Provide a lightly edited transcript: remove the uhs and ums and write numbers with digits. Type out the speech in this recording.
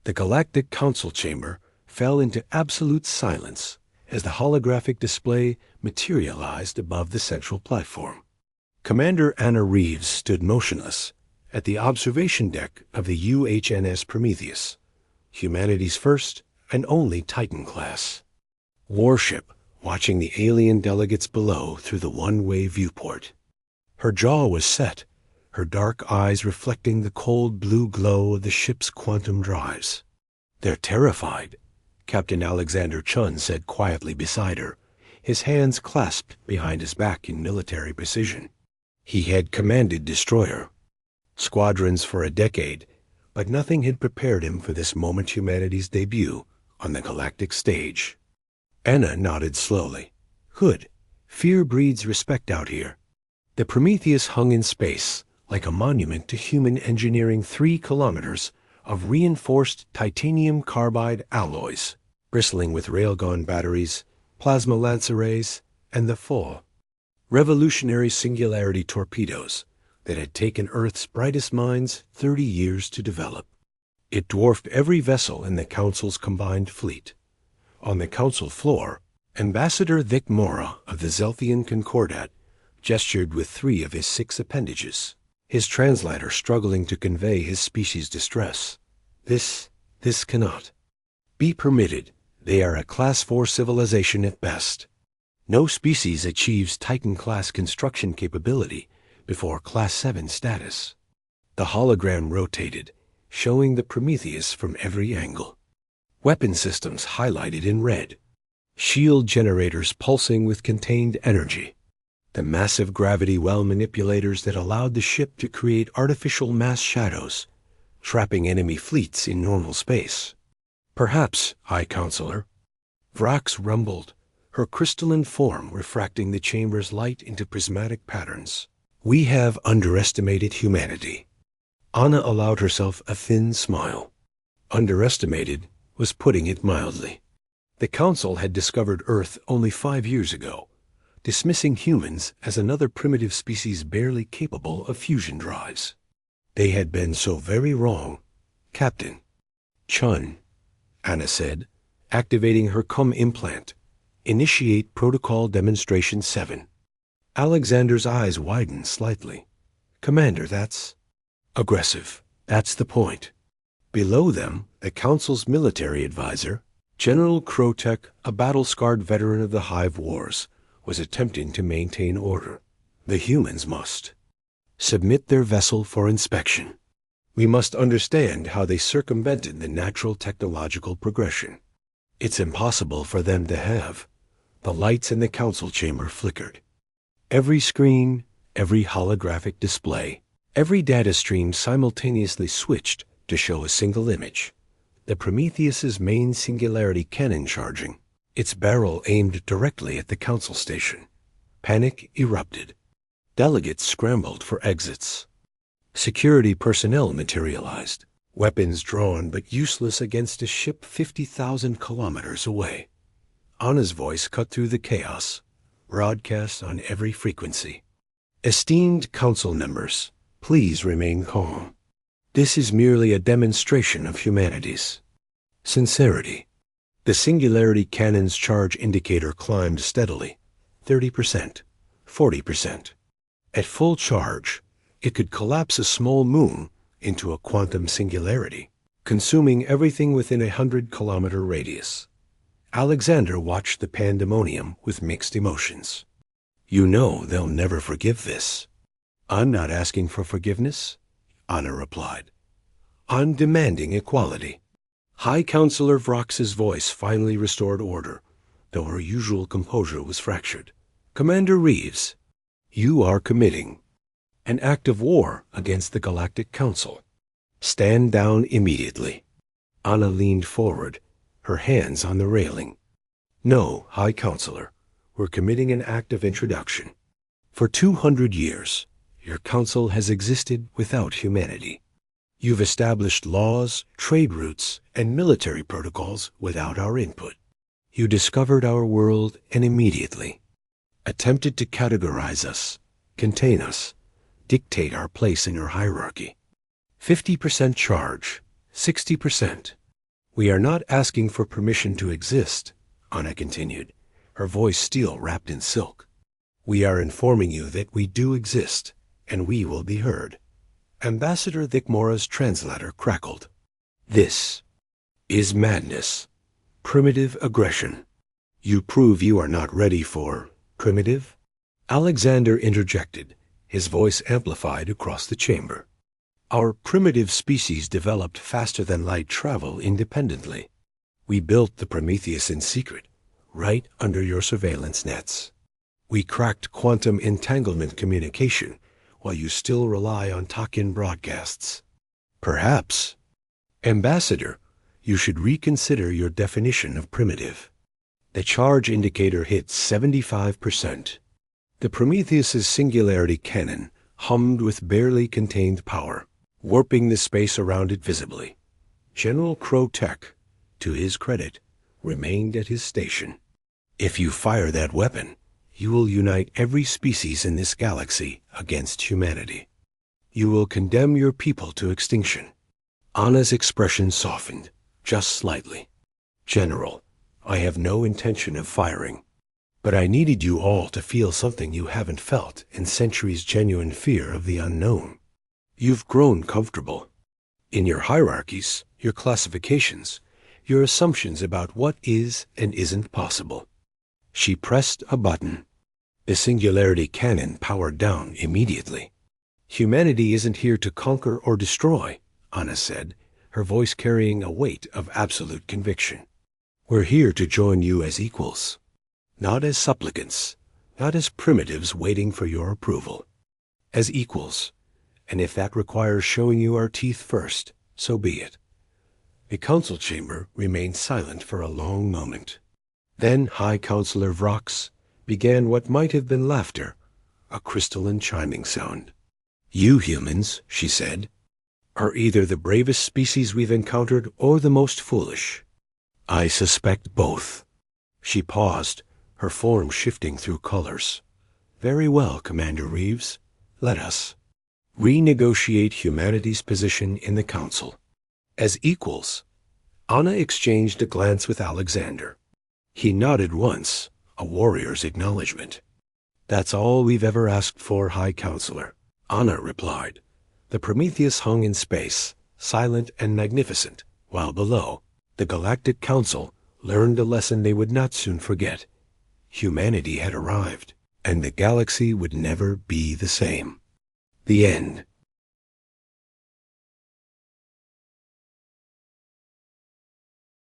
The Galactic Council chamber fell into absolute silence as the holographic display materialized above the central platform. Commander Anna Reeves stood motionless at the observation deck of the UHNS Prometheus, humanity's first and only Titan class warship, watching the alien delegates below through the one-way viewport. Her jaw was set, her dark eyes reflecting the cold blue glow of the ship's quantum drives. "They're terrified," Captain Alexander Chun said quietly beside her, his hands clasped behind his back in military precision. He had commanded destroyer squadrons for a decade, but nothing had prepared him for this moment, humanity's debut on the galactic stage. Anna nodded slowly. "Good. Fear breeds respect out here." The Prometheus hung in space like a monument to human engineering, 3 kilometers of reinforced titanium carbide alloys, bristling with railgun batteries, plasma lance arrays, and the full revolutionary singularity torpedoes that had taken Earth's brightest minds 30 years to develop. It dwarfed every vessel in the Council's combined fleet. On the Council floor, Ambassador Vic Mora of the Zelthian Concordat gestured with 3 of his 6 appendages, his translator struggling to convey his species' distress. This cannot be permitted. They are a Class 4 civilization at best. No species achieves Titan-class construction capability before Class 7 status. The hologram rotated, showing the Prometheus from every angle. Weapon systems highlighted in red. Shield generators pulsing with contained energy. The massive gravity well manipulators that allowed the ship to create artificial mass shadows, trapping enemy fleets in normal space. "Perhaps, High Counselor." Vrax rumbled, her crystalline form refracting the chamber's light into prismatic patterns. "We have underestimated humanity." Anna allowed herself a thin smile. Underestimated was putting it mildly. The Council had discovered Earth only 5 years ago, dismissing humans as another primitive species barely capable of fusion drives. They had been so very wrong. "Captain Chun," Anna said, activating her cum implant. "Initiate Protocol Demonstration 7. Alexander's eyes widened slightly. "Commander, that's aggressive." "That's the point." Below them, the Council's military advisor, General Krotek, a battle-scarred veteran of the Hive Wars, was attempting to maintain order. "The humans must submit their vessel for inspection. We must understand how they circumvented the natural technological progression. It's impossible for them to have." The lights in the Council chamber flickered. Every screen, every holographic display, every data stream simultaneously switched to show a single image. The Prometheus's main singularity cannon charging, its barrel aimed directly at the Council station. Panic erupted. Delegates scrambled for exits. Security personnel materialized, weapons drawn but useless against a ship 50,000 kilometers away. Anna's voice cut through the chaos, broadcast on every frequency. "Esteemed Council members, please remain calm. This is merely a demonstration of humanity's sincerity." The singularity cannon's charge indicator climbed steadily, 30%, 40%. At full charge, it could collapse a small moon into a quantum singularity, consuming everything within a 100-kilometer radius. Alexander watched the pandemonium with mixed emotions. "You know they'll never forgive this." "I'm not asking for forgiveness," Anna replied. "I'm demanding equality." High Counselor Vrax's voice finally restored order, though her usual composure was fractured. "Commander Reeves, you are committing an act of war against the Galactic Council. Stand down immediately." Anna leaned forward, her hands on the railing. "No, High Counselor, we're committing an act of introduction. For 200 years, your council has existed without humanity. You've established laws, trade routes, and military protocols without our input. You discovered our world and immediately attempted to categorize us, contain us, dictate our place in your hierarchy. 50% charge, 60%. We are not asking for permission to exist, Anna continued, her voice still wrapped in silk. We are informing you that we do exist, and we will be heard. Ambassador Thikmora's translator crackled. This is madness. Primitive aggression. You prove you are not ready for primitive? Alexander interjected, his voice amplified across the chamber. Our primitive species developed faster than light travel independently. We built the Prometheus in secret, right under your surveillance nets. We cracked quantum entanglement communication while you still rely on talk-in broadcasts. Perhaps, Ambassador, you should reconsider your definition of primitive. The charge indicator hit 75%. The Prometheus's singularity cannon hummed with barely contained power, warping the space around it visibly. General Crow-Tech, to his credit, remained at his station. If you fire that weapon, you will unite every species in this galaxy against humanity. You will condemn your people to extinction. Anna's expression softened, just slightly. General, I have no intention of firing, but I needed you all to feel something you haven't felt in centuries' genuine fear of the unknown. You've grown comfortable. In your hierarchies, your classifications, your assumptions about what is and isn't possible. She pressed a button. The singularity cannon powered down immediately. Humanity isn't here to conquer or destroy, Anna said, her voice carrying a weight of absolute conviction. We're here to join you as equals, not as supplicants, not as primitives waiting for your approval. As equals, and if that requires showing you our teeth first, so be it. The council chamber remained silent for a long moment. Then High Counselor Vrox began what might have been laughter, a crystalline chiming sound. You humans, she said, are either the bravest species we've encountered or the most foolish. I suspect both. She paused, her form shifting through colors. Very well, Commander Reeves. Let us renegotiate humanity's position in the Council. As equals, Anna exchanged a glance with Alexander. He nodded once, a warrior's acknowledgement. That's all we've ever asked for, High Counselor, Anna replied. The Prometheus hung in space, silent and magnificent, while below, the Galactic Council learned a lesson they would not soon forget. Humanity had arrived, and the galaxy would never be the same. The end.